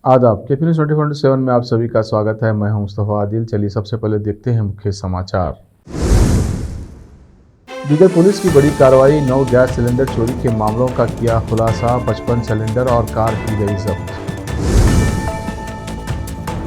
आदाब KP news 24/7 में आप सभी का स्वागत है। मैं हूं मुस्तफ़ा आदिल। चलिए सबसे पहले देखते हैं मुख्य समाचार। बीदर पुलिस की बड़ी कार्रवाई, 9 गैस सिलेंडर चोरी के मामलों का किया खुलासा, 55 सिलेंडर और कार की गई जब्त।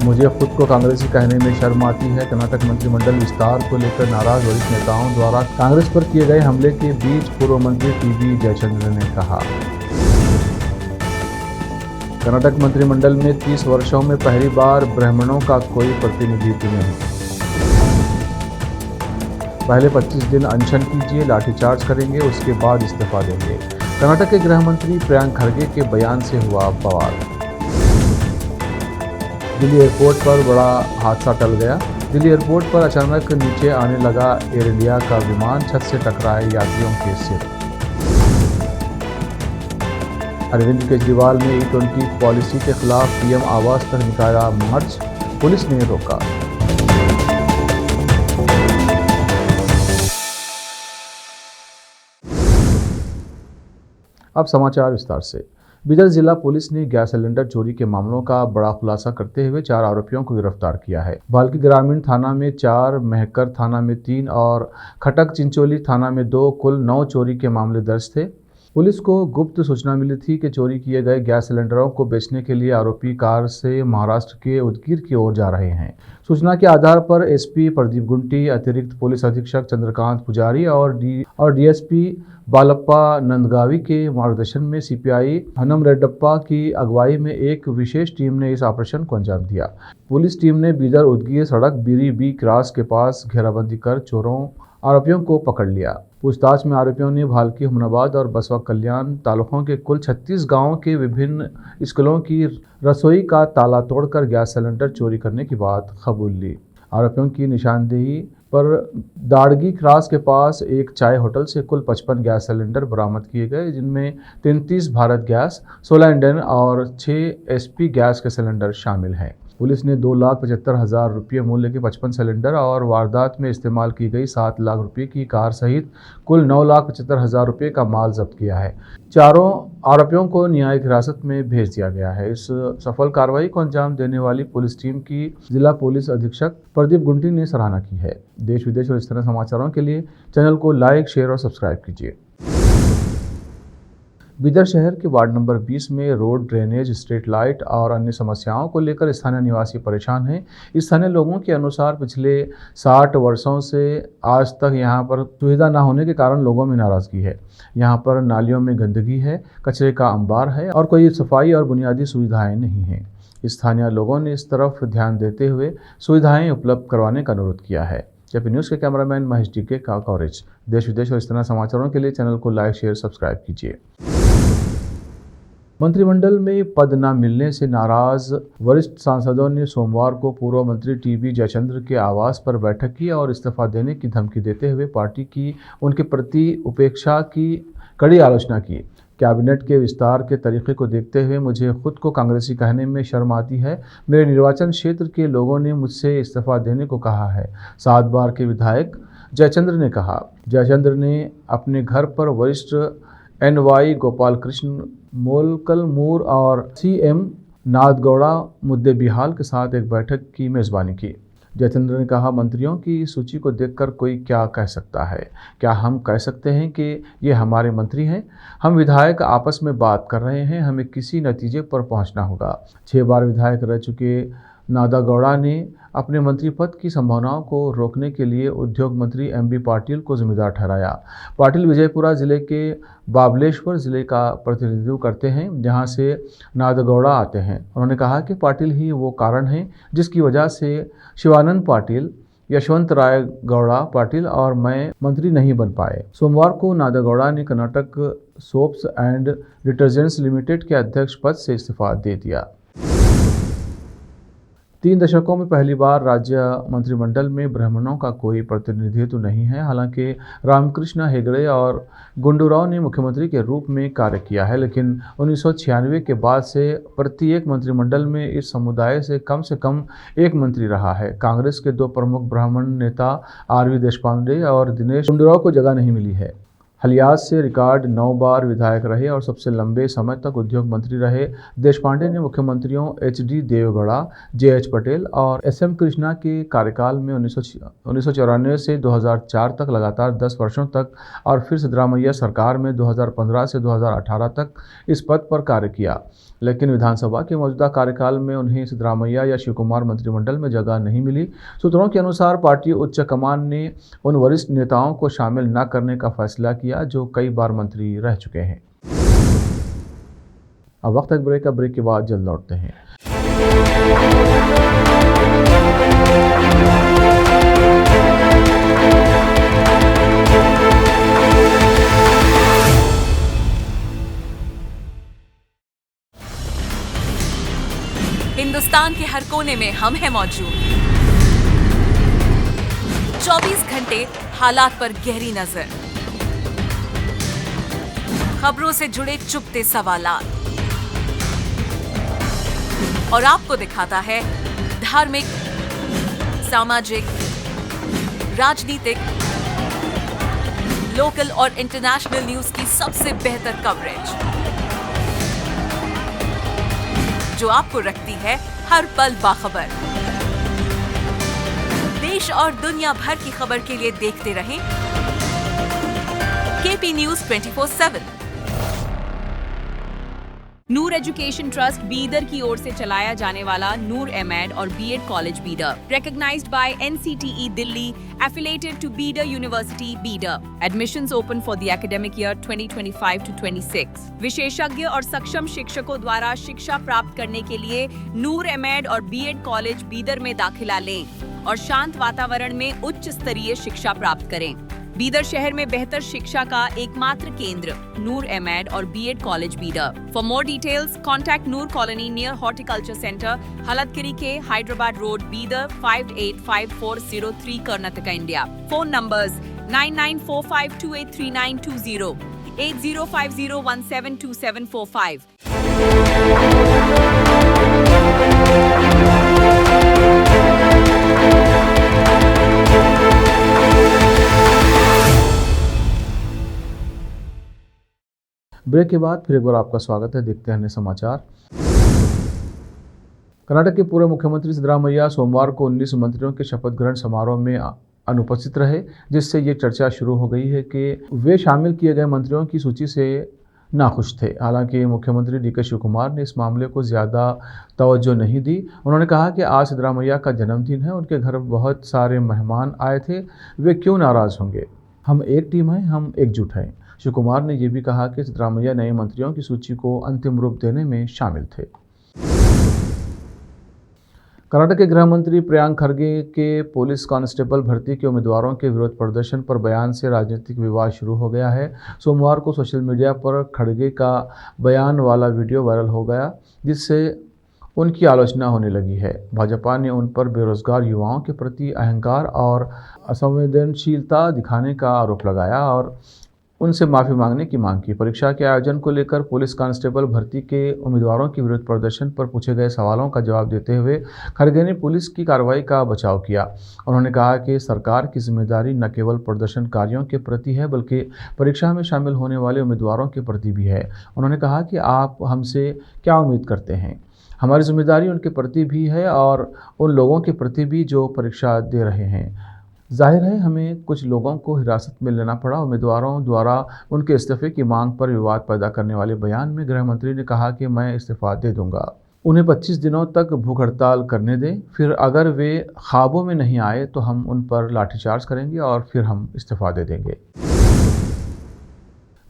मुझे खुद को कांग्रेसी कहने में शर्म आती है। कर्नाटक मंत्रिमंडल विस्तार को लेकर नाराज वरिष्ठ नेताओं द्वारा कांग्रेस पर किए गए हमले के बीच पूर्व मंत्री टीबी जयचंद्र ने कहा। कर्नाटक मंत्रिमंडल में 30 वर्षों में पहली बार ब्राह्मणों का कोई प्रतिनिधित्व नहीं। पहले 25 दिन अनशन कीजिए, लाठीचार्ज करेंगे, उसके बाद इस्तीफा देंगे। कर्नाटक के गृह मंत्री प्रियंक खड़गे के बयान से हुआ बवाल। दिल्ली एयरपोर्ट पर बड़ा हादसा टल गया। दिल्ली एयरपोर्ट पर अचानक नीचे आने लगा एयर इंडिया का विमान, छत से टकराए यात्रियों के सिर। अरविंद केजरीवाल ने E20 पॉलिसी के खिलाफ पीएम आवास तक निकाला मार्च, पुलिस ने रोका। अब समाचार विस्तार से। बीदर जिला पुलिस ने गैस सिलेंडर चोरी के मामलों का बड़ा खुलासा करते हुए 4 आरोपियों को गिरफ्तार किया है। भाल्की ग्रामीण थाना में 4, मेहकर थाना में 3 और खटक चिंचोली थाना में 2, कुल 9 चोरी के मामले दर्ज थे। पुलिस को गुप्त सूचना मिली थी कि चोरी किए गए गैस सिलेंडरों को बेचने के लिए आरोपी कार से महाराष्ट्र के उदगीर की ओर जा रहे हैं। सूचना के आधार पर एसपी प्रदीप गुंटी, अतिरिक्त पुलिस अधीक्षक चंद्रकांत पुजारी और डीएसपी बालप्पा नंदगावी के मार्गदर्शन में सीपीआई हनम रेड्डप्पा की अगुवाई में एक विशेष टीम ने इस ऑपरेशन को अंजाम दिया। पुलिस टीम ने बीदर उदगीर सड़क बीरी बी क्रॉस के पास घेराबंदी कर आरोपियों को पकड़ लिया। पूछताछ में आरोपियों ने भाल्की, हुमनाबाद और बसवा कल्याण तालुकों के कुल 36 गांवों के विभिन्न स्कूलों की रसोई का ताला तोड़कर गैस सिलेंडर चोरी करने की बात कबूल ली। आरोपियों की निशानदेही पर दाड़गी क्रॉस के पास एक चाय होटल से कुल 55 गैस सिलेंडर बरामद किए गए, जिनमें 33 भारत गैस, 16 इंडियन और 6 एसपी गैस के सिलेंडर शामिल हैं। पुलिस ने 2,75,000 रुपये मूल्य के 55 सिलेंडर और वारदात में इस्तेमाल की गई 7 लाख रुपये की कार सहित कुल 9,75,000 रुपये का माल जब्त किया है। चारों आरोपियों को न्यायिक हिरासत में भेज दिया गया है। इस सफल कार्रवाई को अंजाम देने वाली पुलिस टीम की जिला पुलिस अधीक्षक प्रदीप गुंटी ने सराहना की है। देश विदेश और इस तरह समाचारों के लिए चैनल को लाइक, शेयर और सब्सक्राइब कीजिए। बीदर शहर के वार्ड नंबर 20 में रोड, ड्रेनेज, स्ट्रीट लाइट और अन्य समस्याओं को लेकर स्थानीय निवासी परेशान हैं। स्थानीय लोगों के अनुसार पिछले 60 वर्षों से आज तक यहां पर सुविधा न होने के कारण लोगों में नाराजगी है। यहां पर नालियों में गंदगी है, कचरे का अंबार है और कोई सफाई और बुनियादी सुविधाएं नहीं हैं। स्थानीय लोगों ने इस तरफ ध्यान देते हुए सुविधाएं उपलब्ध करवाने का अनुरोध किया है। केपी न्यूज़ के कैमरामैन महेश टीके का कवरेज। देश विदेश और इस तरह समाचारों के लिए चैनल को लाइक, शेयर, सब्सक्राइब कीजिए। मंत्रिमंडल में पद न मिलने से नाराज वरिष्ठ सांसदों ने सोमवार को पूर्व मंत्री टीबी जयचंद्र के आवास पर बैठक की और इस्तीफा देने की धमकी देते हुए पार्टी की उनके प्रति उपेक्षा की कड़ी आलोचना की। कैबिनेट के विस्तार के तरीके को देखते हुए मुझे खुद को कांग्रेसी कहने में शर्म आती है। मेरे निर्वाचन क्षेत्र के लोगों ने मुझसे इस्तीफा देने को कहा है, 7 बार के विधायक जयचंद्र ने कहा। जयचंद्र ने अपने घर पर वरिष्ठ NY गोपाल कृष्ण, मोलकल मूर और CM नादगौड़ा मुद्देबिहाल के साथ एक बैठक की मेज़बानी की। जयचंद्र ने कहा, मंत्रियों की सूची को देखकर कोई क्या कह सकता है? क्या हम कह सकते हैं कि ये हमारे मंत्री हैं? हम विधायक आपस में बात कर रहे हैं, हमें किसी नतीजे पर पहुंचना होगा। 6 बार विधायक रह चुके नादागौड़ा ने अपने मंत्री पद की संभावनाओं को रोकने के लिए उद्योग मंत्री MB पाटिल को जिम्मेदार ठहराया। पाटिल विजयपुरा जिले के बाबलेश्वर जिले का प्रतिनिधित्व करते हैं, जहां से नादगौड़ा आते हैं। उन्होंने कहा कि पाटिल ही वो कारण है जिसकी वजह से शिवानंद पाटिल, यशवंत राय गौड़ा पाटिल और मैं मंत्री नहीं बन पाए। सोमवार को नादगौड़ा ने Karnataka soaps and detergents limited के अध्यक्ष पद से इस्तीफा दे दिया। 3 दशकों में पहली बार राज्य मंत्रिमंडल में ब्राह्मणों का कोई प्रतिनिधित्व नहीं है। हालांकि रामकृष्ण हेगड़े और गुंडूराव ने मुख्यमंत्री के रूप में कार्य किया है, लेकिन 1996 के बाद से प्रत्येक मंत्रिमंडल में इस समुदाय से कम एक मंत्री रहा है। कांग्रेस के 2 प्रमुख ब्राह्मण नेता RV देशपांडे और दिनेश गुंडूराव को जगह नहीं मिली है। हलियाज से रिकॉर्ड 9 बार विधायक रहे और सबसे लंबे समय तक उद्योग मंत्री रहे देशपांडे ने मुख्यमंत्रियों एच.डी. देवेगौड़ा, जे.एच. पटेल और एस.एम. कृष्णा के कार्यकाल में 1994 से 2004 तक लगातार 10 वर्षों तक और फिर सिद्धरामैया सरकार में 2015 से 2018 तक इस पद पर कार्य किया। लेकिन विधानसभा के मौजूदा कार्यकाल में उन्हें सिद्धरामैया या शिवकुमार मंत्रिमंडल में जगह नहीं मिली। सूत्रों के अनुसार पार्टी उच्च कमान ने उन वरिष्ठ नेताओं को शामिल न करने का फैसला किया जो कई बार मंत्री रह चुके हैं। अब वक्त एक ब्रेक, ब्रेक के बाद जल्द लौटते हैं। हिंदुस्तान के हर कोने में हम हैं मौजूद। 24 घंटे हालात पर गहरी नजर, खबरों से जुड़े चुपते सवालात और आपको दिखाता है धार्मिक, सामाजिक, राजनीतिक, लोकल और इंटरनेशनल न्यूज की सबसे बेहतर कवरेज जो आपको रखती है हर पल बाखबर। देश और दुनिया भर की खबर के लिए देखते रहें KP news 24/7। Noor education trust Bidar की ओर से चलाया जाने वाला नूर एमएड और BEd college Bidar, recognized by NCTE Delhi, affiliated to Bidar University, Bidar. Admissions open for the academic year 2025 to 26. विशेषज्ञ और सक्षम शिक्षकों द्वारा शिक्षा प्राप्त करने के लिए नूर एमएड और बीएड कॉलेज बीदर में दाखिला लें और शांत वातावरण में उच्च स्तरीय शिक्षा प्राप्त करें। बीदर शहर में बेहतर शिक्षा का एकमात्र केंद्र नूर एमएड और BEd college Bidar. For more details contact Noor colony near horticulture centre, Halatgiri के Hyderabad road, Bidar 585403 Karnataka, India. Phone numbers 9945283920, 8050172745। Break के बाद फिर एक बार आपका स्वागत है। देखते हैं अन्य समाचार। कर्नाटक के पूर्व मुख्यमंत्री सिद्धरामैया सोमवार को 19 मंत्रियों के शपथ ग्रहण समारोह में अनुपस्थित रहे, जिससे ये चर्चा शुरू हो गई है कि वे शामिल किए गए मंत्रियों की सूची से नाखुश थे। हालांकि मुख्यमंत्री डी.के. शिवकुमार ने इस मामले को ज़्यादा तवज्जो नहीं दी। उन्होंने कहा कि आज सिद्धरामैया का जन्मदिन है, उनके घर बहुत सारे मेहमान आए थे, वे क्यों नाराज़ होंगे। हम एक टीम हैं, हम एकजुट हैं। शिवकुमार ने यह भी कहा कि सिद्धरामैया नए मंत्रियों की सूची को अंतिम रूप देने में शामिल थे। कर्नाटक के गृह मंत्री प्रियांक खरगे के पुलिस कांस्टेबल भर्ती के उम्मीदवारों के विरोध प्रदर्शन पर बयान से राजनीतिक विवाद शुरू हो गया है। सोमवार को सोशल मीडिया पर खड़गे का बयान वाला वीडियो वायरल हो गया, जिससे उनकी आलोचना होने लगी है। भाजपा ने उन पर बेरोजगार युवाओं के प्रति अहंकार और असंवेदनशीलता दिखाने का आरोप लगाया और उनसे माफ़ी मांगने की मांग की। परीक्षा के आयोजन को लेकर पुलिस कांस्टेबल भर्ती के उम्मीदवारों के विरोध प्रदर्शन पर पूछे गए सवालों का जवाब देते हुए खरगे ने पुलिस की कार्रवाई का बचाव किया। उन्होंने कहा कि सरकार की जिम्मेदारी न केवल प्रदर्शनकारियों के प्रति है, बल्कि परीक्षा में शामिल होने वाले उम्मीदवारों के प्रति भी है। उन्होंने कहा कि आप हमसे क्या उम्मीद करते हैं, हमारी जिम्मेदारी उनके प्रति भी है और उन लोगों के प्रति भी जो परीक्षा दे रहे हैं। जाहिर है हमें कुछ लोगों को हिरासत में लेना पड़ा। उम्मीदवारों द्वारा उनके इस्तीफे की मांग पर विवाद पैदा करने वाले बयान में गृह मंत्री ने कहा कि मैं इस्तीफा दे दूंगा, उन्हें 25 दिनों तक भूख हड़ताल करने दें, फिर अगर वे ख्वाबों में नहीं आए तो हम उन पर लाठीचार्ज करेंगे और फिर हम इस्तीफा दे देंगे।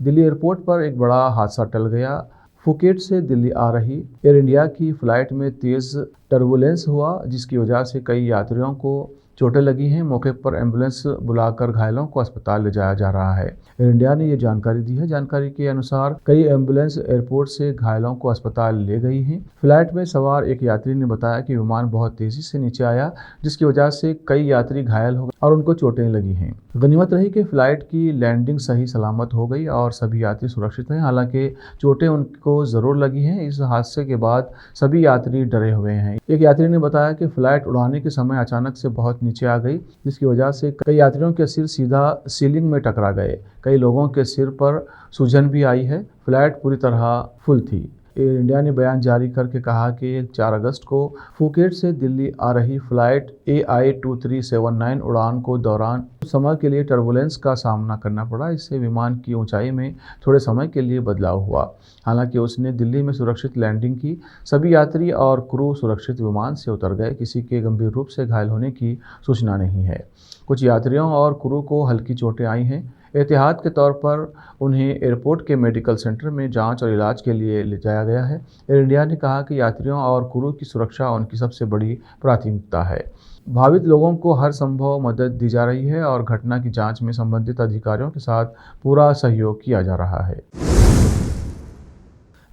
दिल्ली एयरपोर्ट पर एक बड़ा हादसा टल गया। फुकेट से दिल्ली आ रही एयर इंडिया की फ़्लाइट में तेज़ टर्बुलेंस हुआ, जिसकी वजह से कई यात्रियों को चोटें लगी हैं। मौके पर एम्बुलेंस बुलाकर घायलों को अस्पताल ले जाया जा रहा है। एयर इंडिया ने ये जानकारी दी है। जानकारी के अनुसार कई एम्बुलेंस एयरपोर्ट से घायलों को अस्पताल ले गई हैं। फ्लाइट में सवार एक यात्री ने बताया कि विमान बहुत तेजी से नीचे आया, जिसकी वजह से कई यात्री घायल हो गए और उनको चोटें लगी हैं। गनीमत रही कि फ्लाइट की लैंडिंग सही सलामत हो गई और सभी यात्री सुरक्षित हैं। हालांकि चोटें उनको ज़रूर लगी हैं। इस हादसे के बाद सभी यात्री डरे हुए हैं। एक यात्री ने बताया कि फ्लाइट उड़ाने के समय अचानक से बहुत नीचे आ गई, जिसकी वजह से कई यात्रियों के सिर सीधा सीलिंग में टकरा गए। कई लोगों के सिर पर सूजन भी आई है। फ्लाइट पूरी तरह फुल थी। एयर इंडिया ने बयान जारी करके कहा कि 4 अगस्त को फुकेट से दिल्ली आ रही फ्लाइट AI2379 उड़ान को दौरान कुछ समय के लिए टर्बुलेंस का सामना करना पड़ा। इससे विमान की ऊंचाई में थोड़े समय के लिए बदलाव हुआ। हालांकि उसने दिल्ली में सुरक्षित लैंडिंग की। सभी यात्री और क्रू सुरक्षित विमान से उतर गए। किसी के गंभीर रूप से घायल होने की सूचना नहीं है। कुछ यात्रियों और क्रू को हल्की चोटें आई हैं। एहतियात के तौर पर उन्हें एयरपोर्ट के मेडिकल सेंटर में जांच और इलाज के लिए ले जाया गया है। एयर इंडिया ने कहा कि यात्रियों और क्रू की सुरक्षा उनकी सबसे बड़ी प्राथमिकता है। भावित लोगों को हर संभव मदद दी जा रही है और घटना की जांच में संबंधित अधिकारियों के साथ पूरा सहयोग किया जा रहा है।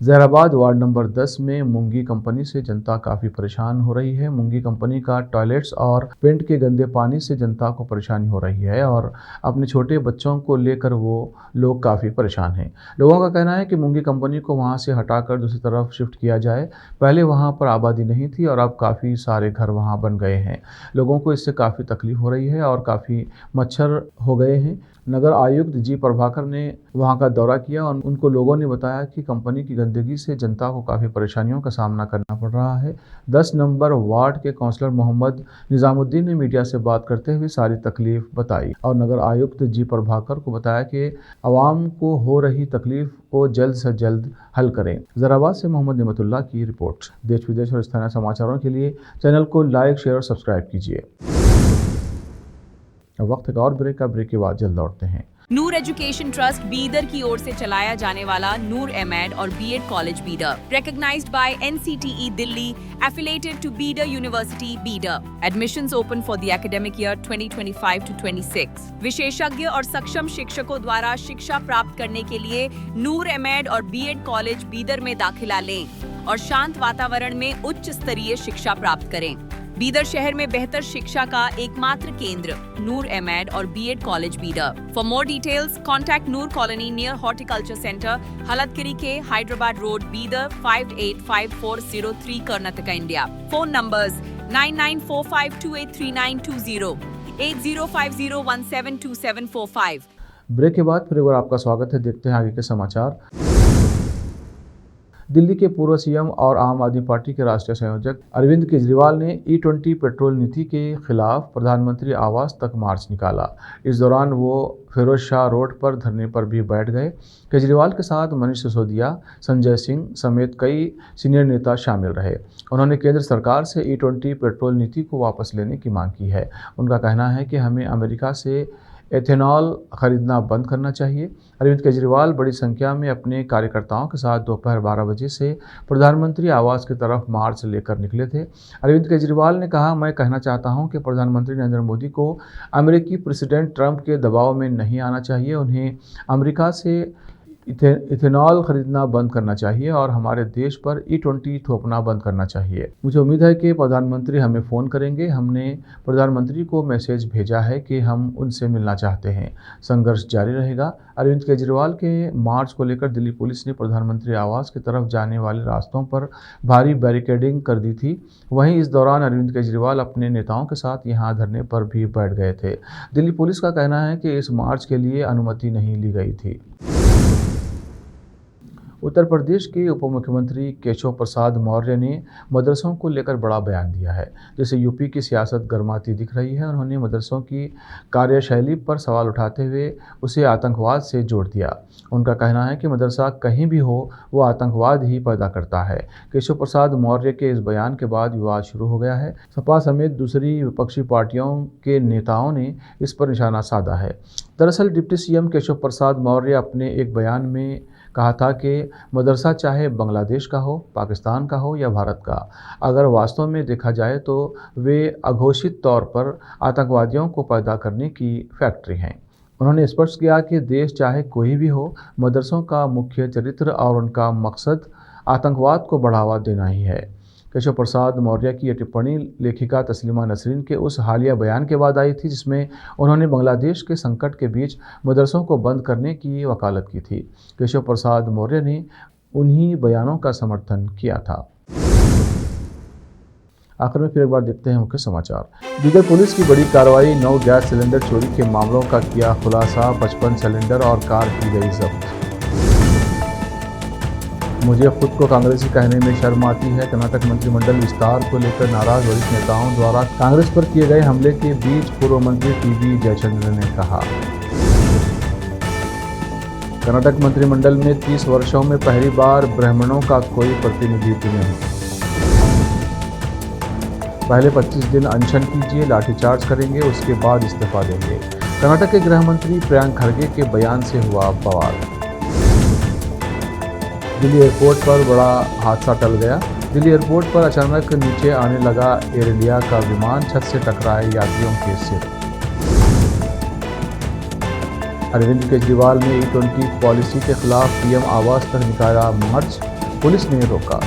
जहराबाद वार्ड नंबर 10 में मुंगी कंपनी से जनता काफ़ी परेशान हो रही है। मुंगी कंपनी का टॉयलेट्स और पेंट के गंदे पानी से जनता को परेशानी हो रही है और अपने छोटे बच्चों को लेकर वो लोग काफ़ी परेशान हैं। लोगों का कहना है कि मुंगी कंपनी को वहां से हटाकर दूसरी तरफ शिफ्ट किया जाए। पहले वहां पर आबादी नहीं थी और अब काफ़ी सारे घर वहां बन गए हैं। लोगों को इससे काफ़ी तकलीफ हो रही है और काफ़ी मच्छर हो गए हैं। नगर आयुक्त जी प्रभाकर ने वहां का दौरा किया और उनको लोगों ने बताया कि कंपनी की गंदगी से जनता को काफ़ी परेशानियों का सामना करना पड़ रहा है। 10 नंबर वार्ड के काउंसलर मोहम्मद निजामुद्दीन ने मीडिया से बात करते हुए सारी तकलीफ बताई और नगर आयुक्त जी प्रभाकर को बताया कि आवाम को हो रही तकलीफ को जल्द से जल्द हल करें। जहराबाद से मोहम्मद निमतुल्लाह की रिपोर्ट। देश विदेश और स्थानीय समाचारों के लिए चैनल को लाइक, शेयर और सब्सक्राइब कीजिए। वक्त का और ब्रेक का, ब्रेक के बाद जल्द लौटते हैं। नूर एजुकेशन ट्रस्ट बीदर की ओर से चलाया जाने वाला नूर एमएड और BEd college Bidar, recognized by NCTE Delhi, affiliated to Bidar University Bidar. Admissions open for the academic year 2025 to 26. विशेषज्ञ और सक्षम शिक्षकों द्वारा शिक्षा प्राप्त करने के लिए नूर एमएड और बीएड कॉलेज बीदर में दाखिला लें और शांत वातावरण में उच्च स्तरीय शिक्षा प्राप्त करें। बीदर शहर में बेहतर शिक्षा का एकमात्र केंद्र नूर एमएड और BEd college Bidar. For more details contact Noor colony near horticulture centre, Halatgiri के Hyderabad road, Bidar 585403 Karnataka, India. Phone numbers 9945283920, 8050172745। Break के बाद फिर एक बार आपका स्वागत है। देखते हैं आगे के समाचार। दिल्ली के पूर्व सीएम और आम आदमी पार्टी के राष्ट्रीय संयोजक अरविंद केजरीवाल ने E20 पेट्रोल नीति के खिलाफ प्रधानमंत्री आवास तक मार्च निकाला। इस दौरान वो फिरोज शाह रोड पर धरने पर भी बैठ गए। केजरीवाल के साथ मनीष सिसोदिया, संजय सिंह समेत कई सीनियर नेता शामिल रहे। उन्होंने केंद्र सरकार से E20 पेट्रोल नीति को वापस लेने की मांग की है। उनका कहना है कि हमें अमेरिका से एथेनॉल खरीदना बंद करना चाहिए। अरविंद केजरीवाल बड़ी संख्या में अपने कार्यकर्ताओं के साथ दोपहर 12 बजे से प्रधानमंत्री आवास की तरफ मार्च लेकर निकले थे। अरविंद केजरीवाल ने कहा, मैं कहना चाहता हूं कि प्रधानमंत्री नरेंद्र मोदी को अमेरिकी प्रेसिडेंट ट्रंप के दबाव में नहीं आना चाहिए। उन्हें अमेरिका से इथेनॉल खरीदना बंद करना चाहिए और हमारे देश पर E20 थोपना बंद करना चाहिए। मुझे उम्मीद है कि प्रधानमंत्री हमें फ़ोन करेंगे। हमने प्रधानमंत्री को मैसेज भेजा है कि हम उनसे मिलना चाहते हैं। संघर्ष जारी रहेगा। अरविंद केजरीवाल के मार्च को लेकर दिल्ली पुलिस ने प्रधानमंत्री आवास की तरफ जाने वाले रास्तों पर भारी बैरिकेडिंग कर दी थी। वहीं इस दौरान अरविंद केजरीवाल अपने नेताओं के साथ यहां धरने पर भी बैठ गए थे। दिल्ली पुलिस का कहना है कि इस मार्च के लिए अनुमति नहीं ली गई थी। उत्तर प्रदेश के उप मुख्यमंत्री केशव प्रसाद मौर्य ने मदरसों को लेकर बड़ा बयान दिया है, जिससे यूपी की सियासत गर्माती दिख रही है। उन्होंने मदरसों की कार्यशैली पर सवाल उठाते हुए उसे आतंकवाद से जोड़ दिया। उनका कहना है कि मदरसा कहीं भी हो वो आतंकवाद ही पैदा करता है। केशव प्रसाद मौर्य के इस बयान के बाद विवाद शुरू हो गया है। सपा समेत दूसरी विपक्षी पार्टियों के नेताओं ने इस पर निशाना साधा है। दरअसल डिप्टी सीएम केशव प्रसाद मौर्य अपने एक बयान में कहा था कि मदरसा चाहे बांग्लादेश का हो, पाकिस्तान का हो या भारत का, अगर वास्तव में देखा जाए तो वे अघोषित तौर पर आतंकवादियों को पैदा करने की फैक्ट्री हैं। उन्होंने स्पष्ट किया कि देश चाहे कोई भी हो, मदरसों का मुख्य चरित्र और उनका मकसद आतंकवाद को बढ़ावा देना ही है। केशव प्रसाद मौर्य की यह टिप्पणी लेखिका तस्लीमा नसरीन के उस हालिया बयान के बाद आई थी जिसमें उन्होंने बांग्लादेश के संकट के बीच मदरसों को बंद करने की वकालत की थी। केशव प्रसाद मौर्य ने उन्हीं बयानों का समर्थन किया था। आखिर में फिर एक बार देखते हैं मुख्य समाचार। बीदर पुलिस की बड़ी कार्रवाई, 9 गैस सिलेंडर चोरी के मामलों का किया खुलासा, 55 सिलेंडर और कार की गई जब्त। मुझे खुद को कांग्रेसी कहने में शर्म आती है। कर्नाटक मंत्रिमंडल विस्तार को लेकर नाराज वरिष्ठ नेताओं द्वारा कांग्रेस पर किए गए हमले के बीच पूर्व मंत्री टीबी जयचंद्र ने कहा। कर्नाटक मंत्रिमंडल में 30 वर्षों में पहली बार ब्राह्मणों का कोई प्रतिनिधित्व नहीं। पहले 25 दिन अनशन कीजिए, लाठीचार्ज करेंगे, उसके बाद इस्तीफा देंगे। कर्नाटक के गृह मंत्री प्रियंक खरगे के बयान से हुआ बवाल। दिल्ली एयरपोर्ट पर बड़ा हादसा टल गया। दिल्ली एयरपोर्ट पर अचानक नीचे आने लगा एयर इंडिया का विमान, छत से टकराए यात्रियों के सिर। अरविंद केजरीवाल ने E20 पॉलिसी के खिलाफ पीएम आवास तक निकाला मार्च, पुलिस ने रोका।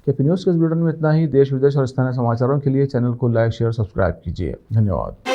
केपी न्यूज़ के इस बुलेटिन में इतना ही। देश विदेश और स्थानीय समाचारों के लिए चैनल को लाइक, शेयर, सब्सक्राइब कीजिए। धन्यवाद।